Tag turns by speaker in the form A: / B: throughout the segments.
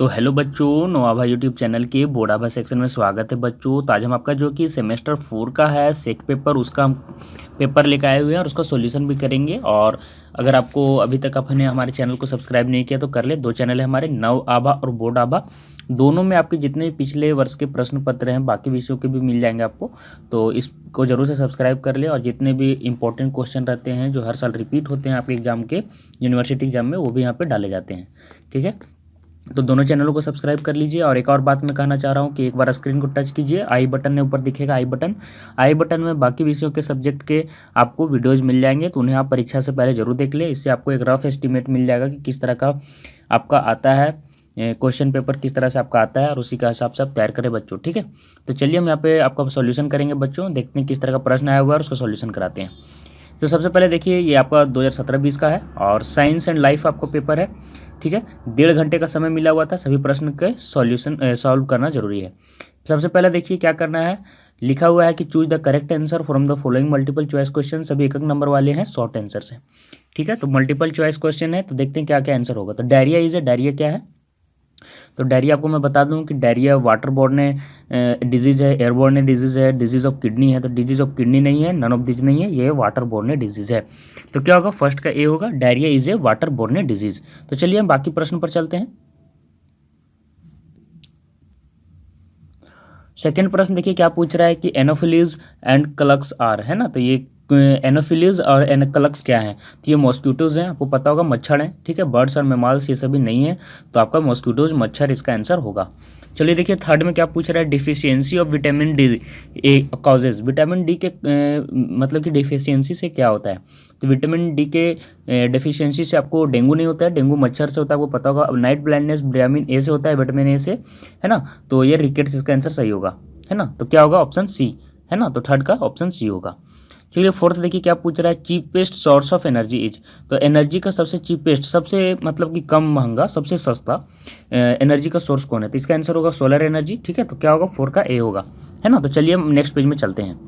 A: तो हेलो बच्चों, नोआभा YouTube channel के बोर्ड आभा सेक्शन में स्वागत है बच्चों। तो आज हम आपका जो कि सेमेस्टर 4 का है सेक पेपर, उसका हम पेपर लेकर आए हुए हैं और उसका सॉल्यूशन भी करेंगे। और अगर आपको अभी तक आपने हमारे चैनल को सब्सक्राइब नहीं किया तो कर ले। दो चैनल है हमारे, नव आभा और बोर्ड आभा। दोनों में आपके जितने भी पिछले वर्ष के प्रश्न पत्र हैं बाकी विषयों के भी मिल जाएंगे आपको, तो इसको जरूर से सब्सक्राइब कर ले। और जितने भी इंपॉर्टेंट क्वेश्चन रहते हैं जो हर साल रिपीट होते हैं आपके एग्जाम के, यूनिवर्सिटी एग्जाम में, वो भी यहाँ पर डाले जाते हैं। ठीक है, तो दोनों चैनलों को सब्सक्राइब कर लीजिए। और एक और बात मैं कहना चाह रहा हूँ कि एक बार स्क्रीन को टच कीजिए, आई बटन में ऊपर दिखेगा आई बटन में बाकी विषयों के सब्जेक्ट के आपको वीडियोस मिल जाएंगे, तो उन्हें आप परीक्षा से पहले जरूर देख लें। इससे आपको एक रफ एस्टीमेट मिल जाएगा कि किस तरह का आपका आता है क्वेश्चन पेपर, किस तरह से आपका आता है, और उसी के हिसाब से आप तैयार करें बच्चों। ठीक है, तो चलिए हम यहाँ पे आपका सॉल्यूशन करेंगे बच्चों, देखते हैं किस तरह का प्रश्न आया हुआ है और उसका सॉल्यूशन कराते हैं। तो सबसे पहले देखिए, ये आपका 2017-20 का है और साइंस एंड लाइफ आपको पेपर है। ठीक है, 1.5 घंटे का समय मिला हुआ था, सभी प्रश्न के सॉल्यूशन सॉल्व करना जरूरी है। सबसे पहले देखिए क्या करना है, लिखा हुआ है कि choose the correct answer from the following multiple choice question. सभी एक नंबर वाले हैं, शॉर्ट आंसर से। ठीक है, तो मल्टीपल चॉइस क्वेश्चन है, तो देखते हैं क्या क्या आंसर होगा। तो डायरिया इज ए, डायरिया क्या है? तो डायरिया आपको मैं बता दूं कि डायरिया वाटर बोर्न डिजीज़ है, एयरबोर्न डिजीज़ है, डिजीज़ ऑफ किडनी है। तो डिजीज़ ऑफ किडनी नहीं है, नन ऑफ दिस नहीं है, ये वाटर बोर्न डिजीज़ है। तो क्या होगा, फर्स्ट का ए होगा, diarrhoea is a water borne disease. तो चलिए हम बाकी प्रश्न पर चलते हैं। सेकेंड प्रश्न देखिए क्या पूछ रहा है कि एनोफिलीज एंड क्लक्स आर, है ना। तो ये एनोफिलीज और एनक्लक्स क्या है? तो ये मॉस्किटोज हैं, आपको पता होगा, मच्छर हैं। ठीक है, बर्ड्स और मेमाल्स ये सभी नहीं है, तो आपका मॉस्किटोज, मच्छर इसका आंसर होगा। चलिए देखिए थर्ड में क्या पूछ रहा है, deficiency of vitamin D A causes. Vitamin D के मतलब कि डिफिशियंसी से क्या होता है? तो विटामिन डी के डिफिशियंसी से आपको डेंगू नहीं होता है, डेंगू मच्छर से होता है, आपको पता होगा। अब नाइट ब्लाइंडनेस विटामिन ए से होता है, विटामिन ए से, है ना। तो ये रिकेट्स इसका आंसर सही होगा, है ना। तो क्या होगा, ऑप्शन सी, है ना। तो थर्ड का ऑप्शन सी होगा। चलिए फोर्थ देखिए क्या पूछ रहा है, cheapest source of energy is. तो एनर्जी का सबसे चीपेस्ट, सबसे मतलब कि कम महंगा, सबसे सस्ता एनर्जी का सोर्स कौन है? तो इसका आंसर होगा सोलर एनर्जी। ठीक है, तो क्या होगा, 4 का ए होगा, है ना। तो चलिए हम नेक्स्ट पेज में चलते हैं।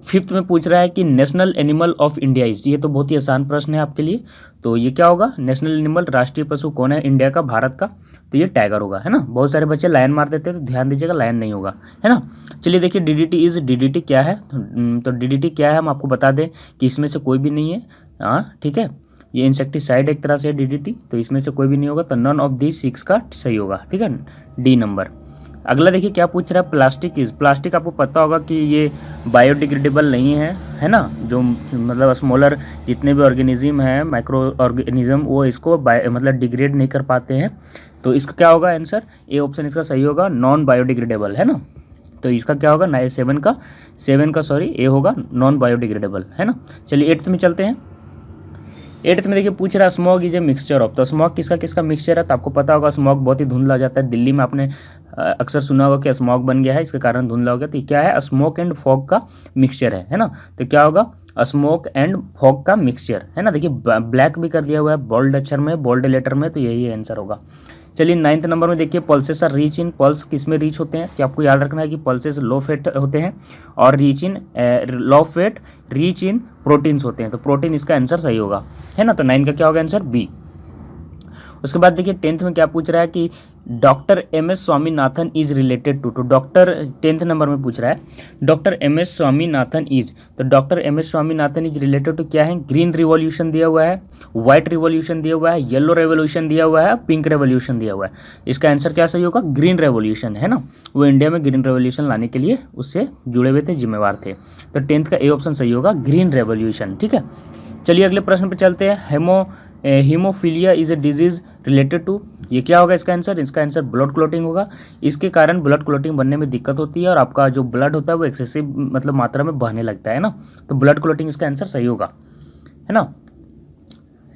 A: फिफ्थ में पूछ रहा है कि national animal of India is. ये तो बहुत ही आसान प्रश्न है आपके लिए। तो ये क्या होगा, नेशनल एनिमल, राष्ट्रीय पशु कौन है इंडिया का, भारत का? तो ये टाइगर होगा, है ना। बहुत सारे बच्चे लायन मार देते हैं, तो ध्यान दीजिएगा, लायन नहीं होगा, है ना। चलिए देखिए डीडीटी इज, डीडीटी क्या है? तो डीडीटी क्या है, हम आपको बता दें कि इसमें से कोई भी नहीं है। हाँ ठीक है, ये इंसेक्टिसाइड एक तरह से डीडीटी, तो इसमें से कोई भी नहीं होगा, तो नन ऑफ दी 6 का सही होगा। ठीक है, डी नंबर। अगला देखिए क्या पूछ रहा है, प्लास्टिक इज। प्लास्टिक आपको पता होगा कि ये बायोडिग्रेडेबल नहीं है ना। जो मतलब स्मॉलर जितने भी ऑर्गेनिज्म हैं, माइक्रो ऑर्गेनिज्म, वो इसको मतलब डिग्रेड नहीं कर पाते हैं। तो इसका क्या होगा आंसर, ए ऑप्शन इसका सही होगा, नॉन बायोडिग्रेडेबल, है ना। तो इसका क्या होगा, 7 का सॉरी ए होगा, नॉन बायोडिग्रेडेबल, है ना। चलिए 8th में चलते हैं। 8th में देखिए पूछ रहा है smog is a mixture of. तो स्मॉग किसका किसका मिक्सचर है? तो आपको पता होगा स्मॉग बहुत ही धुंधला हो जाता है। दिल्ली में आपने अक्सर सुना होगा कि स्मॉग बन गया है, इसके कारण धुंधला हो गया। तो क्या है, स्मोक एंड फॉग का मिक्सचर है ना। तो क्या होगा, स्मोक एंड फॉग का मिक्सचर, है ना। देखिए ब्लैक भी कर दिया हुआ है बोल्ड अक्षर में, बोल्ड लेटर में, तो यही आंसर होगा। चलिए 9th नंबर में देखिए, pulses are rich in. Pulse किस में रीच होते हैं? तो आपको याद रखना है कि पल्सेस लो फेट होते हैं और लो फेट रीच इन प्रोटीन्स होते हैं। तो प्रोटीन इसका आंसर सही होगा, है ना। तो 9 का क्या होगा आंसर, बी। उसके बाद देखिए 10th में क्या पूछ रहा है कि doctor MS Swaminathan is related to. तो डॉक्टर 10th नंबर में पूछ रहा है, डॉक्टर MS स्वामीनाथन इज। तो doctor MS Swaminathan is related to क्या है? ग्रीन रिवॉल्यूशन दिया हुआ है, व्हाइट रिवॉल्यूशन दिया हुआ है, येलो रेवोल्यूशन दिया हुआ है, पिंक रेवोल्यूशन दिया हुआ है। इसका आंसर क्या सही होगा, ग्रीन रेवोल्यूशन, है ना। वो इंडिया में ग्रीन रेवोल्यूशन लाने के लिए उससे जुड़े हुए थे, जिम्मेवार थे। तो 10th का ए ऑप्शन सही होगा, ग्रीन रेवोल्यूशन। ठीक है, चलिए अगले प्रश्न पर चलते हैं। Haemophilia is a disease related to. ये क्या होगा इसका आंसर? इसका आंसर ब्लड क्लॉटिंग होगा। इसके कारण ब्लड क्लॉटिंग बनने में दिक्कत होती है और आपका जो ब्लड होता है वो एक्सेसिव मतलब मात्रा में बहने लगता है ना। तो ब्लड क्लॉटिंग इसका आंसर सही होगा, है ना।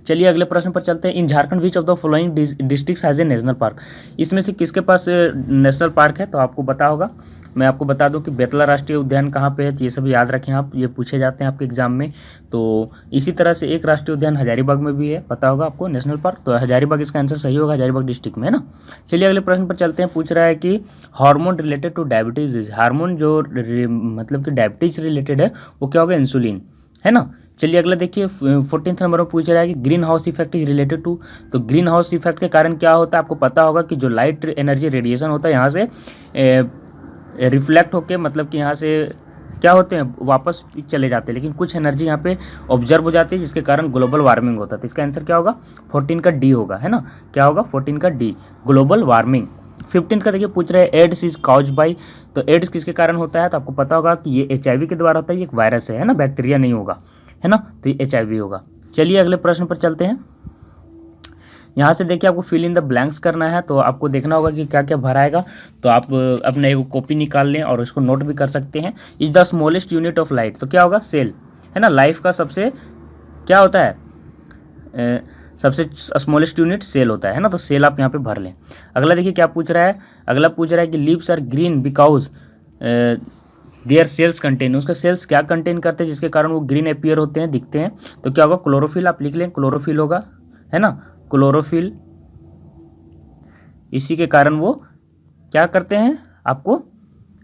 A: चलिए अगले प्रश्न पर चलते हैं। In Jharkhand which of the following districts has a national park. इसमें से किसके पास नेशनल पार्क है? तो आपको पता होगा, मैं आपको बता दूं कि बेतला राष्ट्रीय उद्यान कहाँ पे है। तो ये सब याद रखें आप, ये पूछे जाते हैं आपके एग्जाम में। तो इसी तरह से एक राष्ट्रीय उद्यान हजारीबाग में भी है, पता होगा आपको, नेशनल पार्क। तो हजारीबाग इसका आंसर सही होगा, हजारीबाग डिस्ट्रिक्ट में, है ना। चलिए अगले प्रश्न पर चलते हैं। पूछ रहा है कि hormone related two diabetes is. Hormone जो मतलब कि डायबिटीज रिलेटेड है वो क्या होगा, इंसुलिन, है ना। चलिए अगला देखिए 14th नंबर में पूछ रहा है कि green house effect is related to. तो ग्रीन हाउस इफेक्ट के कारण क्या होता है, आपको पता होगा कि जो लाइट एनर्जी रेडिएशन होता है यहाँ से रिफ्लेक्ट होके, मतलब कि यहाँ से क्या होते हैं, वापस चले जाते हैं, लेकिन कुछ एनर्जी यहाँ पे ऑब्जर्व हो जाती है, जिसके कारण ग्लोबल वार्मिंग होता है। तो इसका आंसर क्या होगा, 14 का डी होगा, है ना। क्या होगा, 14 का डी, ग्लोबल वार्मिंग। 15 का देखिए पूछ रहे हैं एड्स इज काउज बाई। तो एड्स किसके कारण होता है, तो आपको पता होगा कि ये HIV के द्वारा होता है, ये एक वायरस है ना, बैक्टीरिया नहीं होगा, है ना, तो ये HIV होगा। चलिए अगले प्रश्न पर चलते हैं। यहाँ से देखिए आपको फिल इन द ब्लैंक्स करना है, तो आपको देखना होगा कि क्या क्या भराएगा। तो आप अपना एक कॉपी निकाल लें और उसको नोट भी कर सकते हैं। Is the smallest unit of light, तो क्या होगा, सेल, है ना। लाइफ का सबसे क्या होता है, सबसे स्मॉलेस्ट यूनिट सेल होता है ना, तो सेल आप यहाँ पे भर लें। अगला देखिए क्या पूछ रहा है, अगला पूछ रहा है कि leaves are green because their cells contain, उसका सेल्स क्या कंटेन करते हैं जिसके कारण वो ग्रीन अपीयर होते हैं, दिखते हैं। तो क्या होगा, क्लोरोफिल, आप लिख लें, क्लोरोफिल होगा, है ना, क्लोरोफिल। इसी के कारण वो क्या करते हैं, आपको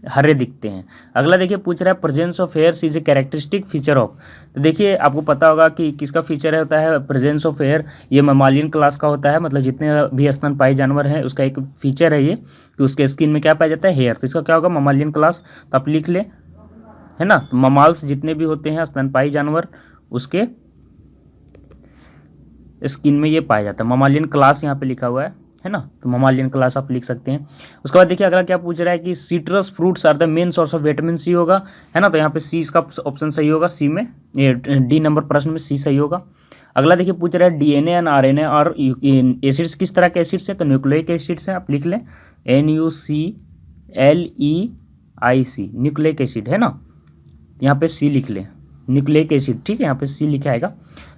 A: हरे दिखते हैं। अगला देखिए पूछ रहा है presence of hairs is a characteristic feature of. तो देखिए आपको पता होगा कि किसका फीचर होता है, प्रेजेंस ऑफ हेयर, ये ममालियन क्लास का होता है, मतलब जितने भी स्तनपायी जानवर हैं उसका एक फीचर है ये, कि उसके स्किन में क्या पाया जाता है, हेयर। तो इसका क्या होगा, ममालियन क्लास, तो आप लिख लें, है ना। तो ममाल्स जितने भी होते हैं स्तनपायी जानवर, उसके स्किन में ये पाया जाता है, ममालियन क्लास यहाँ पे लिखा हुआ है ना, तो ममालियन क्लास आप लिख सकते हैं। उसके बाद देखिए अगला क्या पूछ रहा है कि citrus fruits are the main source of vitamin C होगा, है ना, तो यहाँ पे सी इसका ऑप्शन सही होगा, सी में, ये डी नंबर प्रश्न में सी सही होगा। अगला देखिए पूछ रहा है DNA एंड RNA और एसिड्स किस तरह के एसिड्स हैं, तो न्यूक्लिक एसिड्स हैं, आप लिख लें, NuCleic, न्यूक्लिक एसिड, है ना, यहाँ पे सी लिख लें, न्यूक्लिक एसिड, ठीक है, यहाँ पे सी लिखा आएगा।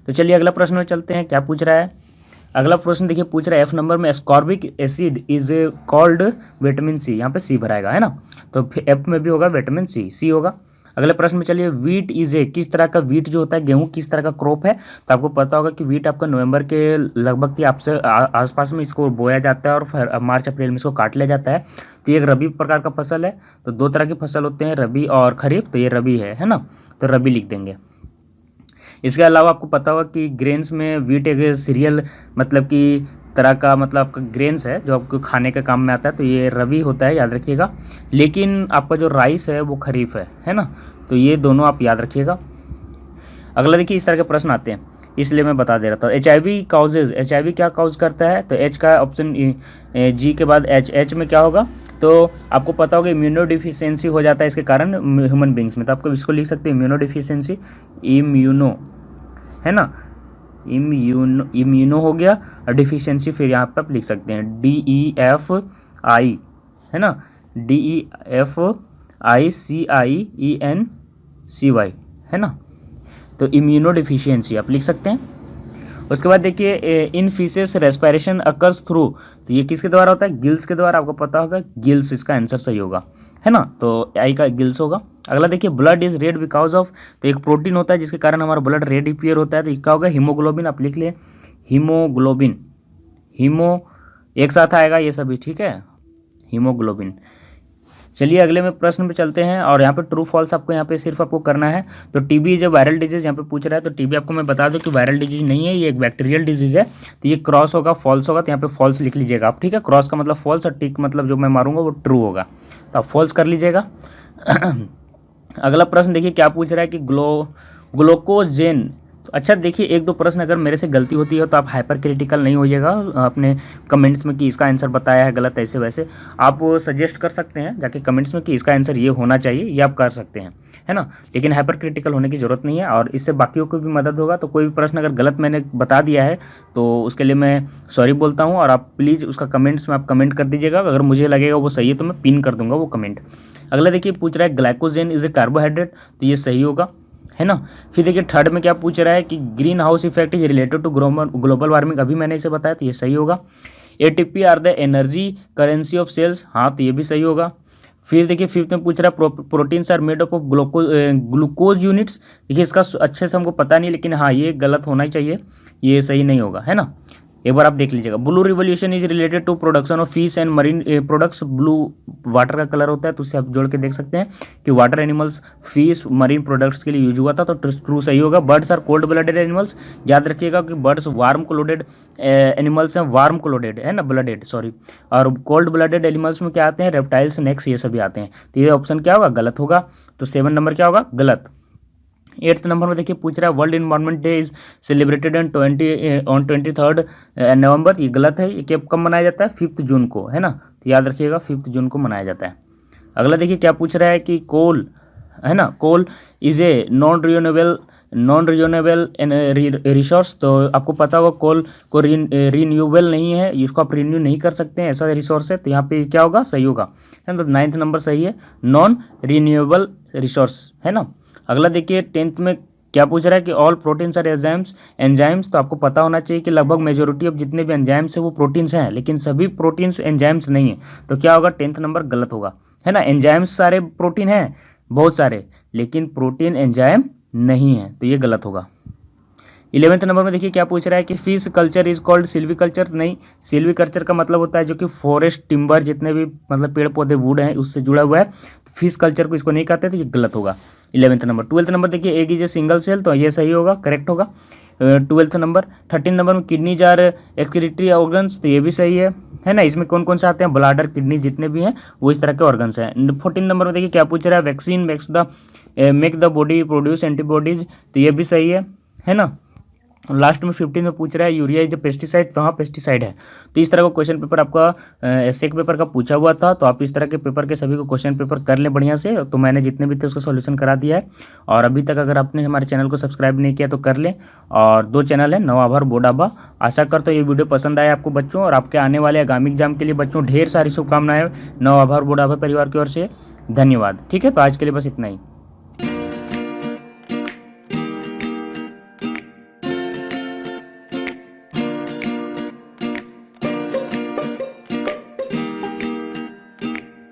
A: तो चलिए अगला प्रश्न में चलते हैं, क्या पूछ रहा है। अगला प्रश्न देखिए पूछ रहा है F नंबर में ascorbic acid is called vitamin C, यहाँ पे सी भराएगा, है ना, तो F में भी होगा विटामिन सी होगा। अगले प्रश्न में चलिए वीट इज ए, किस तरह का वीट जो होता है, गेहूं किस तरह का क्रॉप है। तो आपको पता होगा कि वीट आपका नवंबर के लगभग के आपसे आसपास में इसको बोया जाता है और फिर मार्च अप्रैल में इसको काट लिया जाता है। तो ये एक रबी प्रकार का फसल है। तो दो तरह की फसल होते हैं, रबी और खरीफ, तो ये रबी है ना, तो रबी लिख देंगे। इसके अलावा आपको पता होगा कि ग्रेन्स में वीट एक सीरियल मतलब कि तरह का, मतलब आपका ग्रेन्स है जो आपको खाने के काम में आता है, तो ये रबी होता है, याद रखिएगा। लेकिन आपका जो राइस है वो खरीफ है ना, तो ये दोनों आप याद रखिएगा। अगला देखिए इस तरह के प्रश्न आते हैं, इसलिए मैं बता दे रहा था। HIV काउजेज, HIV क्या काउज करता है, तो H का ऑप्शन G के बाद H में क्या होगा, तो आपको पता होगा इम्यूनो डिफिशियंसी हो जाता है इसके कारण ह्यूमन बींग्स में, तो आपको इसको लिख सकते हैं इम्यूनो डिफिशियंसी, इम्यूनो, है ना, इम्यूनो हो गया, और डिफिशियंसी फिर यहाँ पे आप लिख सकते हैं DEFI, है ना, DEFICIENCY, है ना, तो इम्यूनो डिफिशियंसी आप लिख सकते हैं। उसके बाद देखिए इन फिशेस रेस्पिरेशन अकर्स थ्रू, तो ये किसके द्वारा होता है, गिल्स के द्वारा, आपको पता होगा गिल्स, इसका आंसर सही होगा, है ना, तो आई का गिल्स होगा। अगला देखिए blood is red because of, तो एक प्रोटीन होता है जिसके कारण हमारा ब्लड रेड अपीयर होता है, तो क्या होगा, हीमोग्लोबिन, आप लिख लिए, हीमोग्लोबिन, हीमो एक साथ आएगा ये सभी, ठीक है, हीमोग्लोबिन। चलिए अगले में प्रश्न पे चलते हैं, और यहाँ पे ट्रू फॉल्स आपको यहाँ पे सिर्फ आपको करना है। तो TB जो वायरल डिजीज यहाँ पे पूछ रहा है, तो TB आपको मैं बता दूं कि वायरल डिजीज नहीं है, ये एक बैक्टीरियल डिजीज है, तो ये क्रॉस होगा, फॉल्स होगा, तो यहाँ पे फॉल्स लिख लीजिएगा आप, ठीक है। क्रॉस का मतलब फॉल्स और टिक मतलब जो मैं मारूंगा वो ट्रू होगा, तो आप फॉल्स कर लीजिएगा। अगला प्रश्न देखिए क्या पूछ रहा है कि ग्लूकोजेन, अच्छा देखिए एक दो प्रश्न अगर मेरे से गलती होती है तो आप हाइपर क्रिटिकल नहीं होइएगा अपने कमेंट्स में कि इसका आंसर बताया है गलत, ऐसे वैसे आप सजेस्ट कर सकते हैं जाके कमेंट्स में कि इसका आंसर ये होना चाहिए, ये आप कर सकते हैं, है ना, लेकिन हाइपर क्रिटिकल होने की ज़रूरत नहीं है, और इससे बाकियों को भी मदद होगा। तो कोई भी प्रश्न अगर गलत मैंने बता दिया है तो उसके लिए मैं सॉरी बोलता हूँ, और आप प्लीज़ उसका कमेंट्स में आप कमेंट कर दीजिएगा, अगर मुझे लगेगा वो सही है तो मैं पिन कर दूंगा वो कमेंट। अगला देखिए पूछ रहा है ग्लाइकोजेन इज ए कार्बोहाइड्रेट, तो ये सही होगा, है ना। फिर देखिए थर्ड में क्या पूछ रहा है कि green house effect is related to global warming, अभी मैंने इसे बताया, तो ये सही होगा। ATP are the energy currency of cells, हाँ तो ये भी सही होगा। फिर देखिए फिफ्थ में पूछ रहा है proteins are made up of glucose units, देखिए इसका अच्छे से हमको पता नहीं, लेकिन हाँ ये गलत होना ही चाहिए, ये सही नहीं होगा, है ना। एक बार आप देख लीजिएगा। Blue revolution is related to production of fish and marine products. Blue water का कलर होता है, तो उससे आप जोड़ के देख सकते हैं कि water animals, fish, marine products के लिए यूज हुआ था, तो ट्रू सही होगा। Birds are cold blooded animals. याद रखिएगा कि बर्ड्स वार्म क्लोडेड एनिमल्स हैं, वार्म क्लोडेड है ना, ब्लडेड सॉरी। और कोल्ड ब्लडेड एनिमल्स में क्या आते हैं, रेप्टाइल्स, स्नेक्स, ये सभी आते हैं। तो ये ऑप्शन क्या होगा, गलत होगा। तो 7 नंबर क्या होगा, गलत। 8th नंबर में देखिए पूछ रहा है world environment day is celebrated on 23rd नवंबर। ये गलत है। ये कब मनाया जाता है, 5 जून को, है ना। तो याद रखिएगा 5 जून को मनाया जाता है। अगला देखिए क्या पूछ रहा है कि कोल, है ना, coal is a non renewable resource. तो आपको पता होगा कोल को रिन्यूएबल नहीं है, इसको आप रिन्यू नहीं कर सकते हैं, ऐसा रिसोर्स है। तो यहाँ पे क्या होगा, सही होगा, है ना। तो 9th नंबर सही है, नॉन रिन्यूएबल रिसोर्स, है ना। अगला देखिए 10th में क्या पूछ रहा है कि ऑल प्रोटीन्स आर एंजाइम्स। तो आपको पता होना चाहिए कि लगभग मेजोरिटी ऑफ जितने भी एंजाइम्स हैं वो प्रोटीन्स हैं, लेकिन सभी प्रोटीन्स एंजाइम्स नहीं है। तो क्या होगा, 10th नंबर गलत होगा, है ना। एंजाइम्स सारे प्रोटीन हैं, बहुत सारे, लेकिन प्रोटीन एंजाइम नहीं है, तो ये गलत होगा। 11th नंबर में देखिए क्या पूछ रहा है कि fish culture is called Silvi culture. नहीं, सिल्वी कल्चर का मतलब होता है जो कि फॉरेस्ट टिम्बर, जितने भी मतलब पेड़ पौधे वुड हैं उससे जुड़ा हुआ है। फिश कल्चर को इसको नहीं कहते, तो ये गलत होगा 11th नंबर। 12th नंबर देखिए egg is a single cell, तो ये सही होगा, करेक्ट होगा 12th नंबर। 13 नंबर में किडनीज आर एक्सक्रीटरी ऑर्गन्स, तो ये भी सही है ना। इसमें कौन कौन से आते हैं, ब्लाडर, किडनी, जितने भी हैं वो इस तरह के ऑर्गन्स हैं। 14 नंबर में देखिए क्या पूछ रहा है, vaccine make the body produce antibodies, तो ये भी सही है ना। लास्ट में 15 में पूछ रहा है यूरिया इज पेस्टिसाइड, तो हाँ पेस्टिसाइड है। तो इस तरह का क्वेश्चन पेपर आपका एसए के पेपर का पूछा हुआ था। तो आप इस तरह के पेपर के सभी को क्वेश्चन पेपर कर लें बढ़िया से। तो मैंने जितने भी थे उसका सॉल्यूशन करा दिया है। और अभी तक अगर आपने हमारे चैनल को सब्सक्राइब नहीं किया तो कर लें। और 2 चैनल है, नवा आभार, बोर्ड आभा। आशा करता हूँ ये वीडियो पसंद आए आपको बच्चों, और आपके आने वाले आगामी एग्जाम के लिए बच्चों ढेर सारी शुभकामनाएं नवा आभार, बोर्ड आभा परिवार की ओर से। धन्यवाद। ठीक है, तो आज के लिए बस इतना ही।